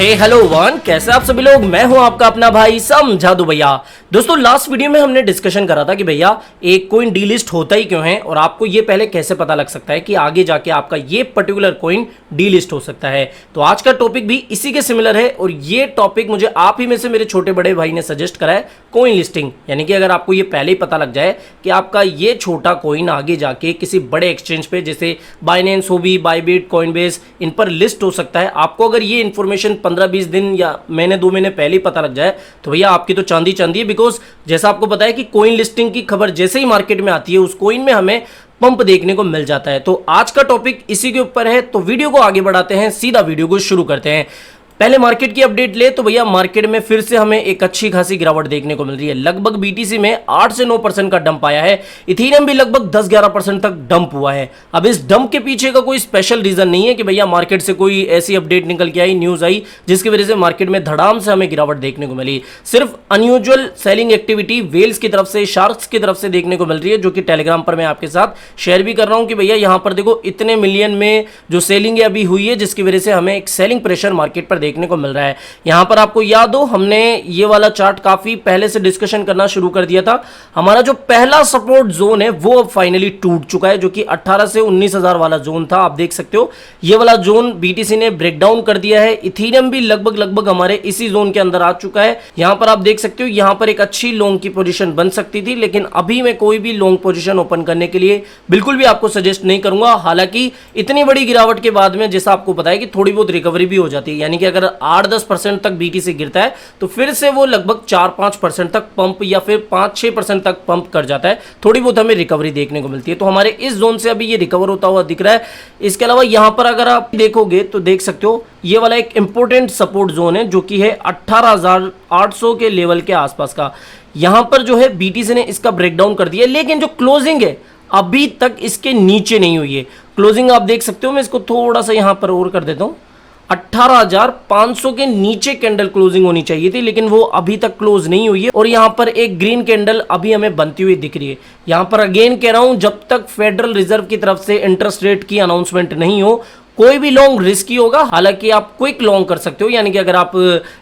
हे hello one, कैसे आप सभी लोग। मैं हूं आपका अपना भाई समझादू भैया। दोस्तों लास्ट वीडियो में हमने डिस्कशन करा था कि भैया एक कॉइन डीलिस्ट होता ही क्यों है और आपको ये पहले कैसे पता लग सकता है कि आगे जाके आपका ये पर्टिकुलर कॉइन डीलिस्ट हो सकता है। तो आज का टॉपिक भी इसी के सिमिलर है और ये टॉपिक मुझे आप ही में से मेरे छोटे बड़े भाई ने सजेस्ट करा है, कॉइन लिस्टिंग। यानी कि अगर आपको ये पहले ही पता लग जाए कि आपका ये छोटा कॉइन आगे जाके किसी बड़े एक्सचेंज पे जैसे बाइनेंस, होबी, बाइबिट, कॉइनबेस, इन पर लिस्ट हो सकता है। आपको अगर ये इन्फॉर्मेशन 15-20 दिन या महीने 2 महीने पहले ही पता लग जाए तो भैया आपकी तो चांदी चांदी है। बिकॉज जैसा आपको पता है कि कॉइन लिस्टिंग की खबर जैसे ही मार्केट में आती है उस कॉइन में हमें पंप देखने को मिल जाता है। तो आज का टॉपिक इसी के ऊपर है। तो वीडियो को आगे बढ़ाते हैं, सीधा वीडियो को शुरू करते हैं। पहले मार्केट की अपडेट ले तो भैया मार्केट में फिर से हमें एक अच्छी खासी गिरावट देखने को मिल रही है। लगभग बीटीसी में 8 से 9% का डंप आया है। इथेरियम भी लगभग 10-11% तक डंप हुआ है। अब इस डंप के पीछे का कोई स्पेशल रीजन नहीं है कि भैया मार्केट से कोई ऐसी अपडेट निकल के आई, न्यूज आई जिसकी वजह से मार्केट में धड़ाम से हमें गिरावट देखने को मिली। सिर्फ अनयूजुअल सेलिंग एक्टिविटी वेल्स की तरफ से, शार्क्स की तरफ से देखने को मिल रही है, जो कि टेलीग्राम पर मैं आपके साथ शेयर भी कर रहा हूं कि भैया यहां पर देखो इतने मिलियन में जो सेलिंग अभी हुई है, जिसकी वजह से हमें एक सेलिंग प्रेशर मार्केट पर देखने को मिल रहा है। यहां पर आपको याद हो हमने ये वाला चार्ट काफी पहले से डिस्कशन करना शुरू कर दिया था। हमारा जो पहला सपोर्ट जोन है वो अब फाइनली टूट चुका है, जो कि 18 से 19,000 वाला जोन था। आप देख सकते हो ये वाला जोन बीटीसी ने ब्रेक डाउन कर दिया है। इथेरियम भी लगभग हमारे इसी जोन के अंदर आ चुका है। यहां पर आप देख सकते हो यहां पर एक अच्छी लॉन्ग की पोजीशन बन सकती थी, लेकिन अभी मैं कोई भी लॉन्ग पोजीशन ओपन करने के लिए बिल्कुल भी आपको सजेस्ट नहीं करूंगा। हालांकि इतनी बड़ी गिरावट के बाद में जैसा आपको पता है कि थोड़ी बहुत रिकवरी भी हो जाती है। यानी कि अगर 8-10% तक बीटीसी गिरता है तो फिर से वो लगभग 4-5% तक पंप या फिर 5-6% तक पंप कर जाता है। थोड़ी बहुत हमें रिकवरी देखने को मिलती है। तो हमारे इस जोन से अभी ये रिकवर होता हुआ दिख रहा है। इसके अलावा यहां पर अगर आप देखोगे तो देख सकते हो ये वाला एक इंपॉर्टेंट सपोर्ट जोन है, जो कि है 18,800 के लेवल के आसपास का। यहां पर जो है बीटीसी ने इसका ब्रेकडाउन कर दिया, लेकिन जो क्लोजिंग है अभी तक इसके नीचे नहीं हुई है। क्लोजिंग आप देख सकते हो, मैं इसको थोड़ा सा यहां पर और कर देता हूं। 18,500 के नीचे कैंडल क्लोजिंग होनी चाहिए थी, लेकिन वो अभी तक क्लोज नहीं हुई है। और यहां पर एक ग्रीन कैंडल अभी हमें बनती हुई दिख रही है। यहां पर अगेन कह रहा हूं, जब तक फेडरल रिजर्व की तरफ से इंटरेस्ट रेट की अनाउंसमेंट नहीं हो कोई भी लॉन्ग रिस्की होगा। हालांकि आप क्विक लॉन्ग कर सकते हो, यानी कि अगर आप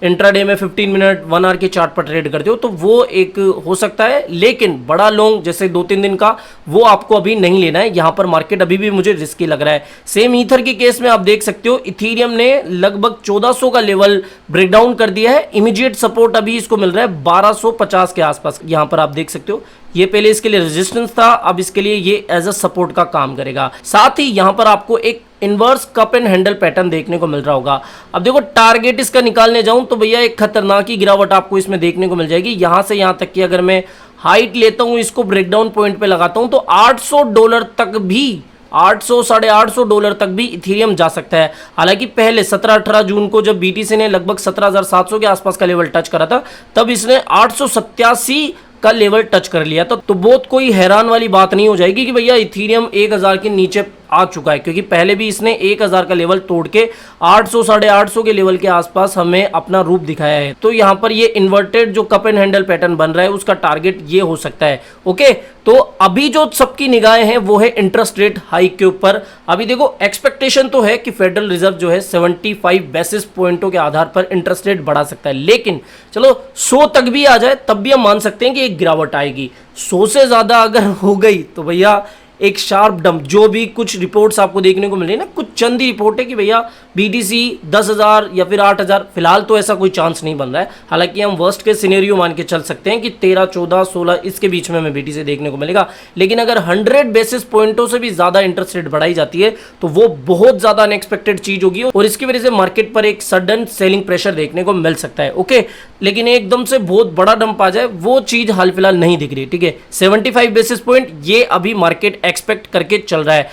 इंट्राडे में 15 मिनट 1 आवर के चार्ट पर ट्रेड करते हो तो वो एक हो सकता है, लेकिन बड़ा लॉन्ग जैसे 2-3 दिन का वो आपको अभी नहीं लेना है। यहां पर मार्केट अभी भी मुझे रिस्की लग रहा है। सेम ईथर के केस में आप देख सकते हो इथेरियम ने लगभग 1400 का लेवल ब्रेकडाउन कर दिया है। इमीडिएट सपोर्ट अभी इसको मिल रहा है 1250 के आसपास। यहां पर आप देख सकते हो ये पहले इसके लिए रेजिस्टेंस था, अब इसके लिए ये एज अ सपोर्ट का काम करेगा। साथ ही यहां पर आपको एक inverse cup and handle pattern देखने को मिल रहा होगा। अब देखो टारगेट इसका निकालने जाऊं तो भैया एक खतरनाक ही गिरावट आपको इसमें देखने को मिल जाएगी। यहां से यहां तक कि अगर मैं हाइट लेता हूं, इसको ब्रेकडाउन पॉइंट पे लगाता हूं तो $800 तक भी, 800-850 तक भी इथेरियम जा सकता है। हालांकि पहले 17-18 जून को जब बीटीसी ने लगभग 17,700 के आसपास का लेवल टच करा था, तब इसने 887 का लेवल टच कर लिया था। तो बहुत कोई हैरान वाली बात नहीं हो जाएगी कि भैया इथेरियम 1,000 के नीचे आ चुका है, क्योंकि पहले भी इसने 1,000 का लेवल तोड़ के 800-850 के लेवल के आसपास हमें अपना रूप दिखाया है। तो यहां पर ये इन्वर्टेड जो कप एंड हैंडल पैटर्न बन रहा है उसका टारगेट ये हो सकता है। ओके, तो अभी जो सबकी निगाहें हैं वो है इंटरेस्ट रेट हाइक के ऊपर। अभी देखो एक्सपेक्टेशन तो है कि फेडरल रिजर्व जो है 75 बेसिस पॉइंटों के आधार पर इंटरेस्ट रेट बढ़ा सकता है, लेकिन चलो 100 तक भी आ जाए तब भी हम मान सकते हैं कि एक गिरावट आएगी। 100 से ज्यादा अगर हो गई तो भैया एक शार्प डंप, जो भी कुछ रिपोर्ट्स आपको देखने को मिल रही है ना, कुछ चंद ही रिपोर्ट है कि भैया बीटीसी 10,000 या फिर 8,000, फिलहाल तो ऐसा कोई चांस नहीं बन रहा है। हालांकि हम वर्स्ट के सिनेरियो मान के चल सकते हैं कि 13, 14, 16 इसके बीच में हमें बीटीसी देखने को मिलेगा। लेकिन अगर 100 बेसिस पॉइंटों से भी ज्यादा इंटरेस्ट रेट बढ़ाई जाती है तो वो बहुत ज्यादा अनएक्सपेक्टेड चीज होगी और इसकी वजह से मार्केट पर एक सडन सेलिंग प्रेशर देखने को मिल सकता है। ओके, लेकिन एकदम से बहुत बड़ा डंप आ जाए वो चीज हाल फिलहाल नहीं दिख रही। ठीक है, 75 बेसिस पॉइंट ये अभी मार्केट एक्सपेक्ट करके चल रहा है।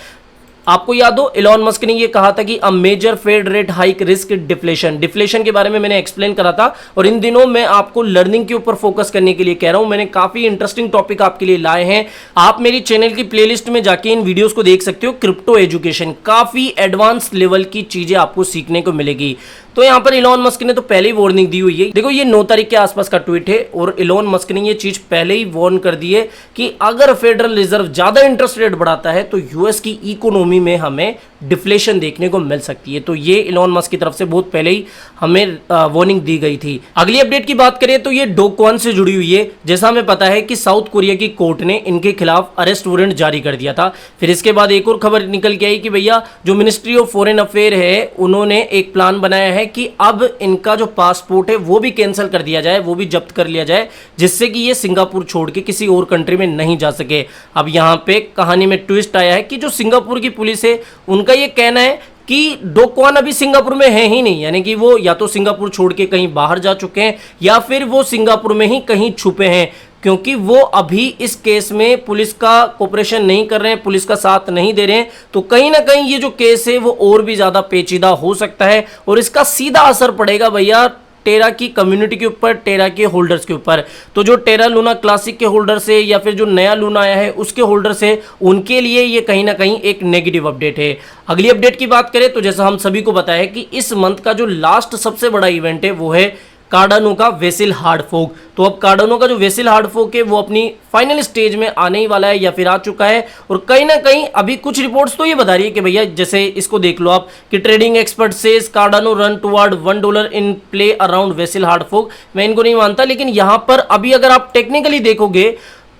आपको याद हो इलॉन मस्क ने ये कहा था कि a major Fed rate hike risk deflation के बारे में मैंने एक्सप्लेन करा था। और इन दिनों मैं आपको लर्निंग के ऊपर फोकस करने के लिए कह रहा हूं। मैंने काफी इंटरेस्टिंग टॉपिक आपके लिए लाए हैं। आप मेरी चैनल की प्लेलिस्ट में जाके इन वीडियोस को देख सकते हो। क्रिप्टो एजुकेशन, काफी एडवांस लेवल की चीजें आपको सीखने को मिलेगी। तो यहाँ पर इलॉन मस्क ने तो पहले ही वार्निंग दी हुई है। देखो ये 9 तारीख के आसपास का ट्वीट है और इलॉन मस्क ने ये चीज पहले ही वार्न कर दी है कि अगर फेडरल रिजर्व ज्यादा इंटरेस्ट रेट बढ़ाता है तो यूएस की इकोनॉमी में हमें डिफ्लेशन देखने को मिल सकती है। तो ये इलॉन मस्क की तरफ से बहुत पहले ही हमें वार्निंग दी गई थी। अगली अपडेट की बात करें तो ये डो क्वन से जुड़ी हुई है। जैसा हमें पता है कि साउथ कोरिया की कोर्ट ने इनके खिलाफ अरेस्ट वारंट जारी कर दिया था। फिर इसके बाद एक और खबर निकल के आई कि भैया जो मिनिस्ट्री ऑफ फॉरेन अफेयर है उन्होंने एक प्लान बनाया है कि अब इनका जो पासपोर्ट है वो भी कैंसिल कर दिया जाए, वो भी जब्त कर लिया जाए, जिससे कि ये सिंगापुर छोड़ के किसी और कंट्री में नहीं जा सके। अब यहाँ पे कहानी में ट्विस्ट आया है कि जो सिंगापुर की पुलिस है उनका ये कहना है कि डो क्वन अभी सिंगापुर में है ही नहीं, यानी कि वो या तो सिंगापुर छोड़ के कहीं बाहर जा चुके हैं या फिर वो सिंगापुर में ही कहीं छुपे हैं, क्योंकि वो अभी इस केस में पुलिस का कोऑपरेशन नहीं कर रहे हैं, पुलिस का साथ नहीं दे रहे हैं। तो कहीं ना कहीं ये जो केस है वो और भी ज्यादा पेचीदा हो सकता है और इसका सीधा असर पड़ेगा भैया टेरा की कम्युनिटी के ऊपर, टेरा के होल्डर्स के ऊपर। तो जो टेरा लूना क्लासिक के होल्डर्स है या फिर जो नया लूना आया है उसके होल्डर्स है, उनके लिए ये कहीं ना कहीं एक नेगेटिव अपडेट है। अगली अपडेट की बात करें तो जैसा हम सभी को पता है कि इस मंथ का जो लास्ट सबसे बड़ा इवेंट है वो है कार्डानो का वेसिल हार्ड फोक। तो अब कार्डानो का जो वेसिल हार्ड फोक है वो अपनी फाइनल स्टेज में आने ही वाला है या फिर आ चुका है। और कहीं ना कहीं अभी कुछ रिपोर्ट्स तो ये बता रही है कि भैया जैसे इसको देख लो आप कि trading expert says Cardano run toward $1 in play around Vasil hard fork. मैं इनको नहीं मानता, लेकिन यहां पर अभी अगर आप टेक्निकली देखोगे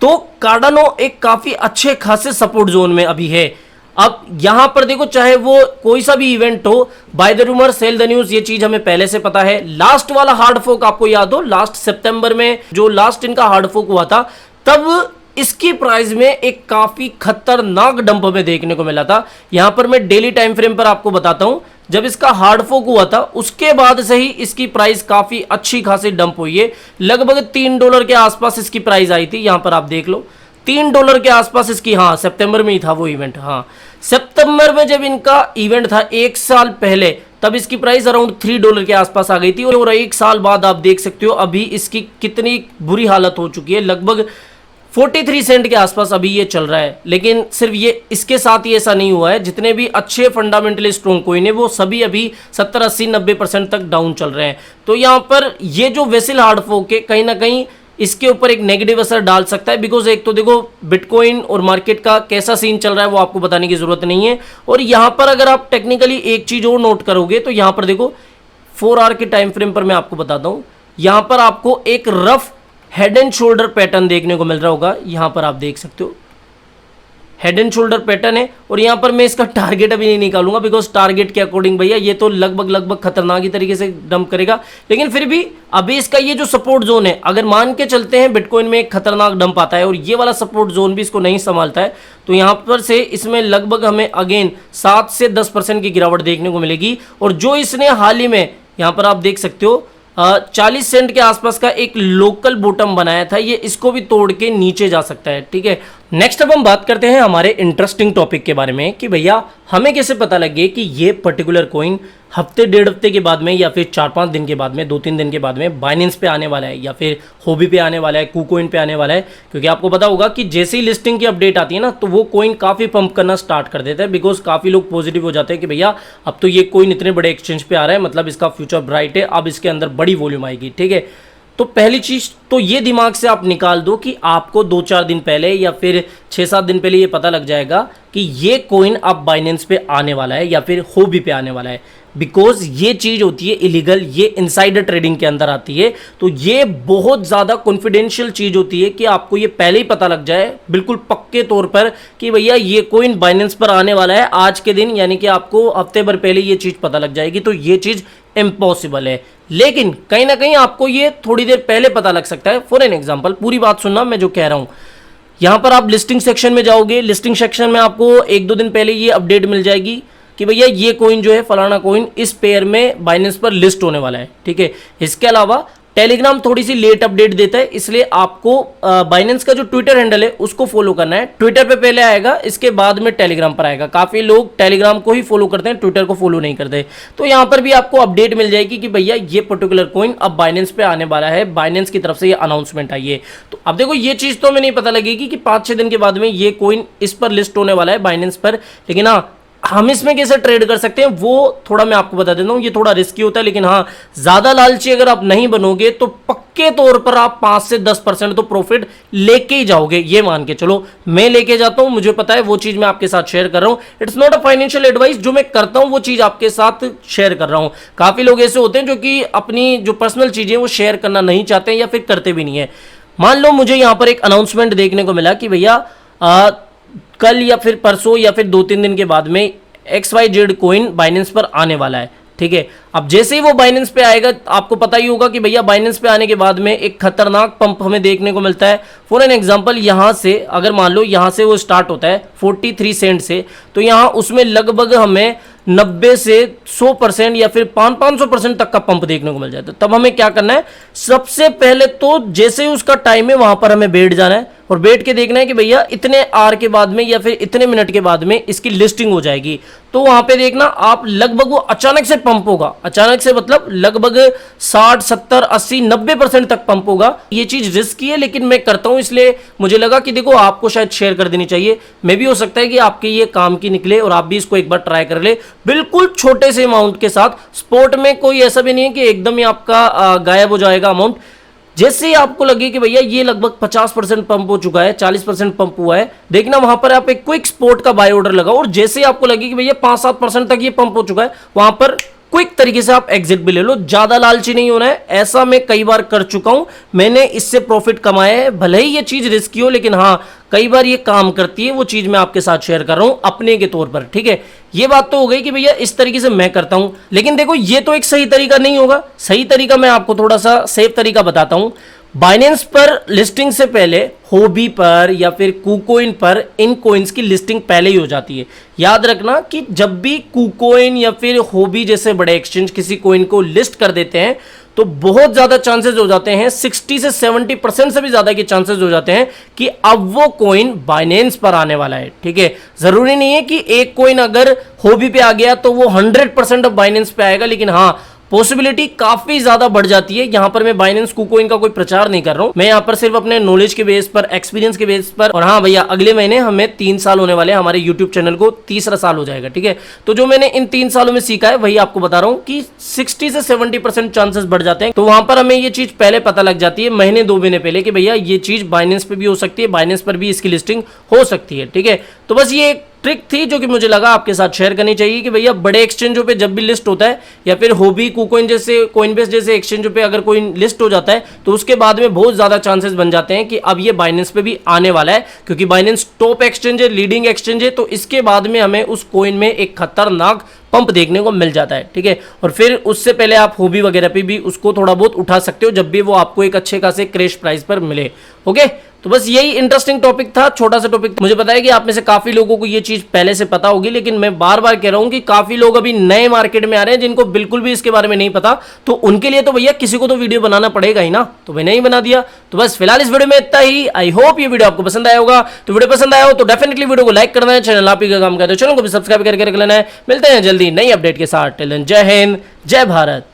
तो कार्डानो एक काफी अच्छे खासे सपोर्ट जोन में अभी है। अब यहां पर देखो चाहे वो कोई सा भी इवेंट हो, by the rumour cell the news, ये चीज हमें पहले से पता है। लास्ट वाला हार्ड फोक आपको याद हो, लास्ट सितंबर में जो लास्ट इनका हार्ड फोक हुआ था तब इसकी प्राइस में एक काफी खतरनाक डंप हमें देखने को मिला था। यहां पर मैं डेली टाइम फ्रेम पर आपको बताता हूं, जब इसका हार्ड फोक हुआ था उसके बाद से ही इसकी प्राइस काफी अच्छी खासी डंप हुई है। लगभग $3 के आसपास इसकी प्राइस आई थी। यहां पर आप देख लो $3 के आसपास इसकी, हाँ सितंबर में ही था वो इवेंट, हाँ सितंबर में जब इनका इवेंट था 1 साल पहले, तब इसकी प्राइस अराउंड $3 के आसपास आ गई थी। और 1 साल बाद आप देख सकते हो अभी इसकी कितनी बुरी हालत हो चुकी है, लगभग 43 सेंट के आसपास अभी ये चल रहा है। लेकिन सिर्फ ये इसके साथ ही ऐसा नहीं हुआ है, जितने भी अच्छे फंडामेंटली स्ट्रॉन्ग कोइन है वो सभी अभी 70, 80, 90% तक डाउन चल रहे हैं। तो यहाँ पर ये जो वेसिल हार्ड फोक है कहीं ना कहीं इसके ऊपर एक नेगेटिव असर डाल सकता है। बिकॉज एक तो देखो बिटकॉइन और मार्केट का कैसा सीन चल रहा है वो आपको बताने की जरूरत नहीं है। और यहां पर अगर आप टेक्निकली एक चीज और नोट करोगे तो यहां पर देखो 4 आवर के टाइम फ्रेम पर मैं आपको बताता हूं, यहां पर आपको एक rough head and shoulder pattern देखने को मिल रहा होगा। यहां पर आप देख सकते हो हेड एंड शोल्डर पैटर्न है। और यहां पर मैं इसका टारगेट अभी नहीं निकालूंगा, बिकॉज टारगेट के अकॉर्डिंग भैया ये तो लगभग खतरनाक ही तरीके से डंप करेगा। लेकिन फिर भी अभी इसका ये जो सपोर्ट जोन है, अगर मान के चलते हैं बिटकॉइन में एक खतरनाक डंप आता है और ये वाला सपोर्ट जोन भी इसको नहीं संभालता है, तो यहां पर से इसमें लगभग हमें अगेन 7 से 10% की गिरावट देखने को मिलेगी। और जो इसने हाल ही में यहां पर आप देख सकते हो 40 सेंट के आसपास का एक लोकल बॉटम बनाया था, ये इसको भी तोड़ के नीचे जा सकता है। ठीक है, नेक्स्ट अब हम बात करते हैं हमारे इंटरेस्टिंग टॉपिक के बारे में कि भैया हमें कैसे पता लगे कि ये पर्टिकुलर कॉइन हफ्ते 1.5 हफ्ते के बाद में या फिर 4-5 दिन के बाद में 2-3 दिन के बाद में बाइनेंस पे आने वाला है या फिर होबी पे आने वाला है, कूकॉइन पे आने वाला है। क्योंकि आपको पता होगा कि जैसे ही लिस्टिंग की अपडेट आती है ना तो वो कॉइन काफ़ी पंप करना स्टार्ट कर देता है, बिकॉज काफ़ी लोग पॉजिटिव हो जाते हैं कि भैया अब तो ये कॉइन इतने बड़े एक्सचेंज पे आ रहा है, मतलब इसका फ्यूचर ब्राइट है, अब इसके अंदर बड़ी वॉल्यूम आएगी। ठीक है, तो पहली चीज तो ये दिमाग से आप निकाल दो कि आपको 2-4 दिन पहले या फिर 6-7 दिन पहले ये पता लग जाएगा कि ये कॉइन अब बाइनेंस पे आने वाला है या फिर होबी पे आने वाला है। बिकॉज ये चीज होती है इलीगल, ये इनसाइडर ट्रेडिंग के अंदर आती है। तो ये बहुत ज्यादा कॉन्फिडेंशियल चीज होती है कि आपको ये पहले ही पता लग जाए बिल्कुल पक्के तौर पर कि भैया ये कॉइन बाइनेंस पर आने वाला है आज के दिन, यानी कि आपको हफ्ते भर पहले ये चीज पता लग जाएगी। तो ये चीज इम्पॉसिबल है, लेकिन कहीं ना कहीं आपको ये थोड़ी देर पहले पता लग सकता है। फॉर एन एग्जांपल, पूरी बात सुनना मैं जो कह रहा हूं, यहां पर आप लिस्टिंग सेक्शन में जाओगे, लिस्टिंग सेक्शन में आपको 1-2 दिन पहले ये अपडेट मिल जाएगी कि भैया ये कॉइन जो है फलाना कॉइन इस पेयर में बाइनेंस पर लिस्ट होने वाला है। ठीक है, इसके अलावा टेलीग्राम थोड़ी सी लेट अपडेट देता है, इसलिए आपको बाइनेंस का जो ट्विटर हैंडल है उसको फॉलो करना है। ट्विटर पे पहले आएगा, इसके बाद में टेलीग्राम पर आएगा। काफी लोग टेलीग्राम को ही फॉलो करते हैं, ट्विटर को फॉलो नहीं करते। तो यहां पर भी आपको अपडेट मिल जाएगी कि भैया ये पर्टिकुलर कॉइन अब बाइनेंस पे आने वाला है, बाइनेंस की तरफ से ये अनाउंसमेंट आई है। तो अब देखो ये चीज तो हमें नहीं पता लगेगी कि 5-6 दिन के बाद में ये कॉइन इस पर लिस्ट होने वाला है बाइनेंस पर, लेकिन हाँ हम इसमें कैसे ट्रेड कर सकते हैं वो थोड़ा मैं आपको बता देता हूं। ये थोड़ा रिस्की होता है, लेकिन हाँ, ज्यादा लालची अगर आप नहीं बनोगे तो पक्के तौर पर आप 5 से 10% तो प्रॉफिट लेके ही जाओगे, ये मान के चलो। मैं लेके जाता हूं, मुझे पता है, वो चीज मैं आपके साथ शेयर कर रहा हूं। It's not a financial advice, जो मैं करता हूं वो चीज आपके साथ शेयर कर रहा हूं। काफी लोग ऐसे होते हैं जो कि अपनी जो पर्सनल चीजें वो शेयर करना नहीं चाहते हैं या फिर करते भी नहीं है। मान लो मुझे यहां पर एक अनाउंसमेंट देखने को मिला कि भैया कल या फिर परसों या फिर 2-3 दिन के बाद में XYZ कॉइन बाइनेंस पर आने वाला है, ठीक है। अब जैसे ही वो बाइनेंस पे आएगा, आपको पता ही होगा कि भैया बाइनेंस पे आने के बाद में एक खतरनाक पंप हमें देखने को मिलता है। फॉर एन एग्जांपल, यहां से अगर मान लो यहां से वो स्टार्ट होता है 43 सेंट से, तो यहां उसमें लगभग हमें 90 से 100% या फिर 500% तक का पंप देखने को मिल जाता है। तब हमें क्या करना है, सबसे पहले तो जैसे ही उसका टाइम है वहां पर हमें बैठ जाना है और बैठ के देखना है कि भैया इतने आवर के बाद में या फिर इतने मिनट के बाद में इसकी लिस्टिंग हो जाएगी। तो वहां पे देखना आप लगभग वो अचानक से पंप होगा, अचानक से मतलब लगभग 60, 70, 80, 90% तक पंप होगा। ये चीज रिस्की है, लेकिन मैं करता हूं, इसलिए मुझे लगा कि देखो आपको शायद शेयर कर देनी चाहिए। मे भी हो सकता है कि आपके ये काम की निकले और आप भी इसको एक बार ट्राई कर ले, बिल्कुल छोटे से अमाउंट के साथ। स्पोर्ट में कोई ऐसा भी नहीं है कि एकदम ही आपका गायब हो जाएगा अमाउंट। जैसे ही आपको लगे कि भैया ये लगभग 50% पंप हो चुका है, 40% पंप हुआ है, देखना वहां पर आप एक क्विक स्पोर्ट का बाय ऑर्डर लगाओ और जैसे ही आपको लगे कि भैया 5-7% तक ये पंप हो चुका है, वहां पर क्विक तरीके से आप एग्जिट भी ले लो। ज्यादा लालची नहीं होना है, ऐसा मैं कई बार कर चुका हूं, मैंने इससे प्रॉफिट कमाया है। भले ही ये चीज रिस्की हो, लेकिन हाँ, कई बार ये काम करती है। वो चीज मैं आपके साथ शेयर कर रहा हूं अपने के तौर पर, ठीक है। ये बात तो हो गई कि भैया इस तरीके से मैं करता हूं, लेकिन देखो ये तो एक सही तरीका नहीं होगा। सही तरीका मैं आपको थोड़ा सा सेफ तरीका बताता हूं। बाइनेंस पर लिस्टिंग से पहले होबी पर या फिर कुकोइन पर इन कॉइन्स की लिस्टिंग पहले ही हो जाती है। याद रखना कि जब भी कुकोइन या फिर होबी जैसे बड़े एक्सचेंज किसी कॉइन को लिस्ट कर देते हैं, तो बहुत ज्यादा चांसेस हो जाते हैं, 60 से 70% से भी ज्यादा के चांसेस हो जाते हैं कि अब वो कॉइन बाइनेंस पर आने वाला है, ठीक है। जरूरी नहीं है कि एक कॉइन अगर होबी पे आ गया तो वो 100% बाइनेंस पे आएगा, लेकिन हाँ, पॉसिबिलिटी काफी ज्यादा बढ़ जाती है। यहां पर मैं बाइनेंस कुकोइन का कोई प्रचार नहीं कर रहा हूं, मैं यहां पर सिर्फ अपने नॉलेज के बेस पर, एक्सपीरियंस के बेस पर। और हाँ भैया, अगले महीने हमें 3 साल होने वाले हैं, हमारे यूट्यूब चैनल को 3रा साल हो जाएगा, ठीक है। तो जो मैंने इन 3 सालों में सीखा है वही आपको बता रहा हूं कि 60 से 70% चांसेस बढ़ जाते हैं। तो वहां पर हमें ये चीज पहले पता लग जाती है, महीने 2 महीने पहले, कि भैया ये चीज बाइनेंस पे भी हो सकती है, बाइनेंस पर भी इसकी लिस्टिंग हो सकती है, ठीक है। तो बस ये ट्रिक थी जो कि मुझे लगा आपके साथ शेयर करनी चाहिए कि भैया बड़े एक्सचेंजों पे जब भी लिस्ट होता है या फिर होबी, कुकोइन जैसे, कोइनबेस जैसे एक्सचेंजों पे अगर कोई लिस्ट हो जाता है, तो उसके बाद में बहुत ज्यादा चांसेस बन जाते हैं कि अब ये बाइनेंस पे भी आने वाला है, क्योंकि बाइनेंस टॉप एक्सचेंज है, लीडिंग एक्सचेंज है। तो इसके बाद में हमें उस कॉइन में एक खतरनाक पंप देखने को मिल जाता है, ठीक है। और फिर उससे पहले आप होबी वगैरह पे भी उसको थोड़ा बहुत उठा सकते हो जब भी वो आपको एक अच्छे खासे क्रैश प्राइस पर मिले, ओके। तो बस यही इंटरेस्टिंग टॉपिक था, छोटा सा टॉपिक। मुझे पता है कि आप में से काफी लोगों को ये चीज पहले से पता होगी, लेकिन मैं बार बार कह रहा हूं कि काफी लोग अभी नए मार्केट में आ रहे हैं जिनको बिल्कुल भी इसके बारे में नहीं पता। तो उनके लिए तो भैया किसी को तो वीडियो बनाना पड़ेगा ही ना, तो मैंने ही बना दिया। तो बस फिलहाल इस वीडियो में इतना ही। आई होप ये वीडियो आपको पसंद आया होगा। तो वीडियो पसंद आया हो तो डेफिनेटली वीडियो को लाइक करना है, चैनल आप ही का काम करते हो, चैनल को भी सब्सक्राइब करके रख लेना है। मिलते हैं जल्दी नई अपडेट के साथ। टिल देन, जय हिंद, जय भारत।